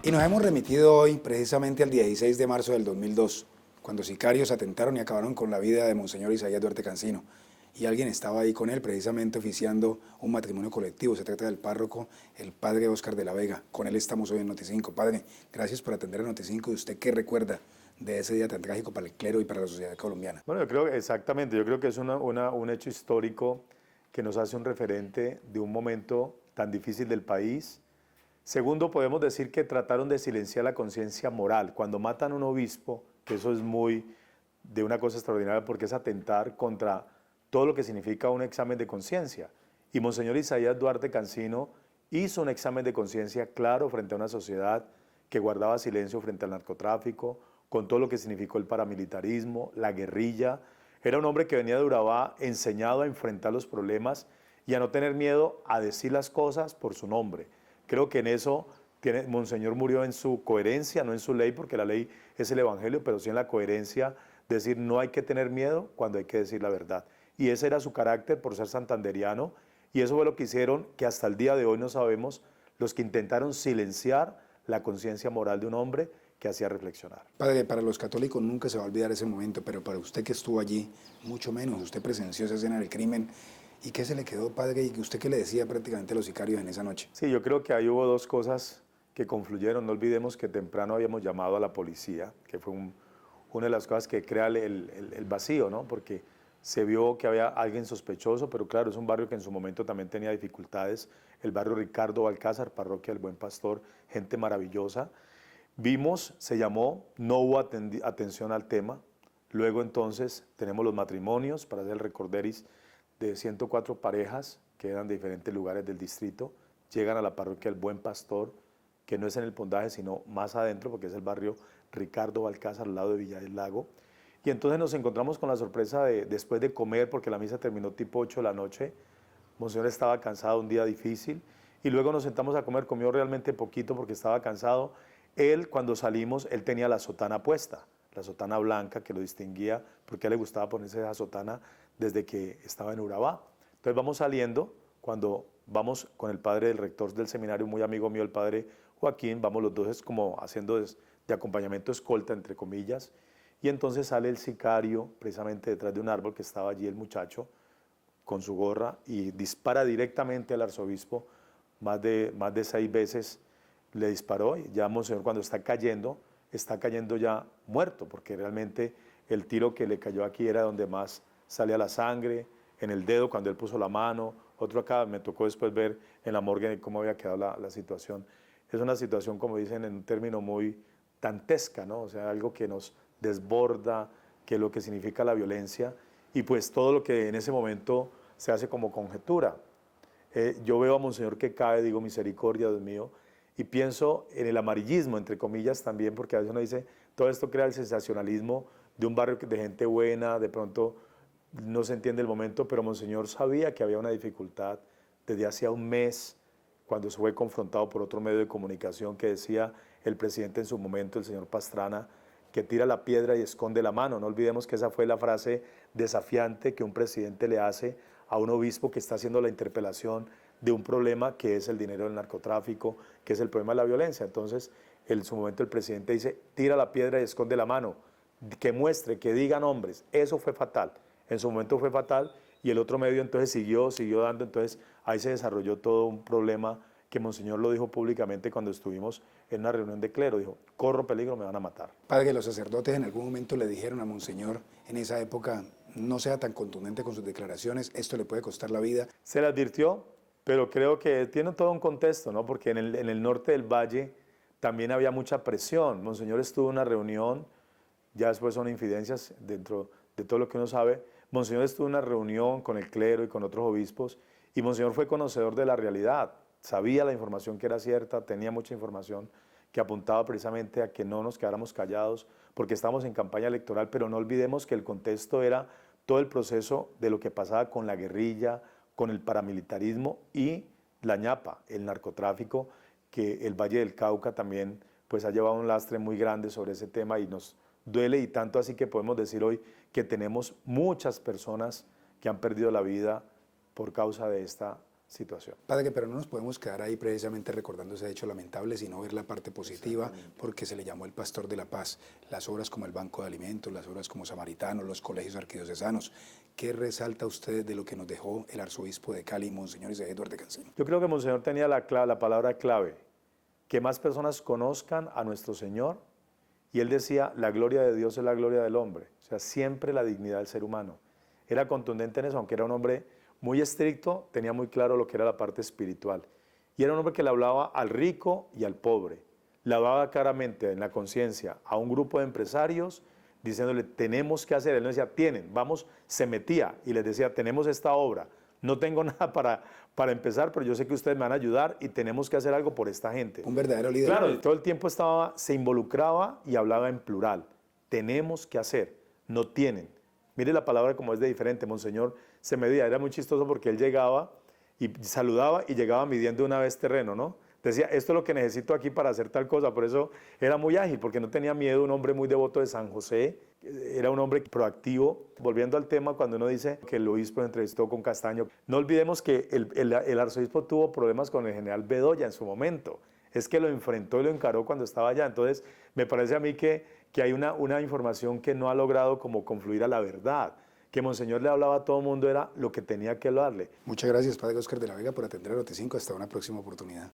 Y nos hemos remitido hoy precisamente al 16 de marzo del 2002, cuando sicarios atentaron y acabaron con la vida de Monseñor Isaías Duarte Cancino. Y alguien estaba ahí con él, precisamente oficiando un matrimonio colectivo. Se trata del párroco, el padre Óscar de la Vega. Con él estamos hoy en Noticinco. Padre, gracias por atender a Noticinco. ¿Y usted qué recuerda de ese día tan trágico para el clero y para la sociedad colombiana? Bueno, yo creo exactamente, yo creo que es un hecho histórico que nos hace un referente de un momento tan difícil del país. Segundo, podemos decir que trataron de silenciar la conciencia moral. Cuando matan a un obispo, que eso es muy de una cosa extraordinaria porque es atentar contra todo lo que significa un examen de conciencia. Y Monseñor Isaías Duarte Cancino hizo un examen de conciencia claro frente a una sociedad que guardaba silencio frente al narcotráfico, con todo lo que significó el paramilitarismo, la guerrilla. Era un hombre que venía de Urabá enseñado a enfrentar los problemas y a no tener miedo a decir las cosas por su nombre. Creo que en eso Monseñor murió en su coherencia, no en su ley, porque la ley es el Evangelio, pero sí en la coherencia, decir no hay que tener miedo cuando hay que decir la verdad. Y ese era su carácter por ser santanderiano, y eso fue lo que hicieron, que hasta el día de hoy no sabemos, los que intentaron silenciar la conciencia moral de un hombre que hacía reflexionar. Padre, para los católicos nunca se va a olvidar ese momento, pero para usted que estuvo allí, mucho menos. Usted presenció esa escena del crimen. ¿Y qué se le quedó, padre? ¿Y usted qué le decía prácticamente a los sicarios en esa noche? Sí, yo creo que ahí hubo dos cosas que confluyeron. No olvidemos que temprano habíamos llamado a la policía, que fue una de las cosas que crea el vacío, ¿no? Porque se vio que había alguien sospechoso, pero claro, es un barrio que en su momento también tenía dificultades. El barrio Ricardo Balcázar, parroquia del Buen Pastor, gente maravillosa. Vimos, se llamó, no hubo atención al tema. Luego entonces tenemos los matrimonios para hacer el recorderis de 104 parejas que eran de diferentes lugares del distrito. Llegan a la parroquia del Buen Pastor, que no es en el Pondaje, sino más adentro, porque es el barrio Ricardo Balcázar, al lado de Villa del Lago. Y entonces nos encontramos con la sorpresa de, después de comer, porque la misa terminó tipo 8 de la noche, Monseñor estaba cansado, un día difícil, y luego nos sentamos a comer, comió realmente poquito porque estaba cansado. Él, cuando salimos, él tenía la sotana puesta, la sotana blanca que lo distinguía, porque a él le gustaba ponerse esa sotana desde que estaba en Urabá. Entonces vamos saliendo, cuando vamos con el padre del rector del seminario, muy amigo mío, el padre Joaquín, vamos los dos es como haciendo de acompañamiento escolta, entre comillas, y entonces sale el sicario, precisamente detrás de un árbol que estaba allí el muchacho, con su gorra, y dispara directamente al arzobispo, más de 6 veces le disparó, y ya Monseñor cuando está cayendo ya muerto, porque realmente el tiro que le cayó aquí era donde más salía la sangre, en el dedo cuando él puso la mano, otro acá, me tocó después ver en la morgue cómo había quedado la situación. Es una situación, como dicen, en un término muy dantesca, ¿no? O sea, algo que nos desborda, que es lo que significa la violencia, y pues todo lo que en ese momento se hace como conjetura. Yo veo a Monseñor que cae, digo, misericordia, Dios mío, y pienso en el amarillismo, entre comillas, también, porque a veces uno dice, todo esto crea el sensacionalismo de un barrio de gente buena, de pronto no se entiende el momento, pero Monseñor sabía que había una dificultad desde hacía un mes, cuando se fue confrontado por otro medio de comunicación que decía el presidente en su momento, el señor Pastrana, que tira la piedra y esconde la mano. No olvidemos que esa fue la frase desafiante que un presidente le hace a un obispo que está haciendo la interpelación de un problema que es el dinero del narcotráfico, que es el problema de la violencia. Entonces, en su momento el presidente dice, tira la piedra y esconde la mano, que muestre, que diga nombres. Eso fue fatal. En su momento fue fatal y el otro medio entonces siguió dando. Entonces, ahí se desarrolló todo un problema que Monseñor lo dijo públicamente cuando estuvimos en una reunión de clero. Dijo, corro peligro, me van a matar. Padre, los sacerdotes en algún momento le dijeron a Monseñor en esa época, no sea tan contundente con sus declaraciones, esto le puede costar la vida. Se le advirtió, pero creo que tiene todo un contexto, ¿no? Porque en el norte del valle también había mucha presión. Monseñor estuvo en una reunión, ya después son infidencias dentro de todo lo que uno sabe. Monseñor estuvo en una reunión con el clero y con otros obispos, y Monseñor fue conocedor de la realidad, sabía la información que era cierta, tenía mucha información que apuntaba precisamente a que no nos quedáramos callados, porque estamos en campaña electoral, pero no olvidemos que el contexto era todo el proceso de lo que pasaba con la guerrilla, con el paramilitarismo y la ñapa, el narcotráfico, que el Valle del Cauca también pues ha llevado un lastre muy grande sobre ese tema y nos duele, y tanto así que podemos decir hoy que tenemos muchas personas que han perdido la vida por causa de esta situación. Padre, pero no nos podemos quedar ahí precisamente recordando ese hecho lamentable, sino ver la parte positiva, porque se le llamó el pastor de la paz. Las obras como el Banco de Alimentos, las obras como Samaritanos, los colegios arquidiocesanos. ¿Qué resalta usted de lo que nos dejó el arzobispo de Cali, Monseñor Isaías Duarte Cancino? Yo creo que Monseñor tenía la palabra clave, que más personas conozcan a nuestro Señor, y él decía, la gloria de Dios es la gloria del hombre, o sea, siempre la dignidad del ser humano. Era contundente en eso, aunque era un hombre muy estricto, tenía muy claro lo que era la parte espiritual. Y era un hombre que le hablaba al rico y al pobre. Le hablaba claramente en la conciencia a un grupo de empresarios, diciéndole, tenemos que hacer. Él no decía, tienen, vamos, se metía y les decía, tenemos esta obra. No tengo nada para empezar, pero yo sé que ustedes me van a ayudar y tenemos que hacer algo por esta gente. Un verdadero líder. Claro, y todo el tiempo se involucraba y hablaba en plural. Tenemos que hacer, no tienen. Mire la palabra como es de diferente. Monseñor se medía, era muy chistoso porque él llegaba y saludaba y llegaba midiendo una vez terreno, ¿no? Decía, esto es lo que necesito aquí para hacer tal cosa. Por eso era muy ágil, porque no tenía miedo, un hombre muy devoto de San José, era un hombre proactivo. Volviendo al tema, cuando uno dice que el obispo entrevistó con Castaño, no olvidemos que el arzobispo tuvo problemas con el general Bedoya en su momento. Es que lo enfrentó y lo encaró cuando estaba allá. Entonces, me parece a mí que hay una información que no ha logrado como confluir a la verdad. Que Monseñor le hablaba a todo el mundo era lo que tenía que hablarle. Muchas gracias, Padre Óscar de la Vega, por atender a Noti5. Hasta una próxima oportunidad.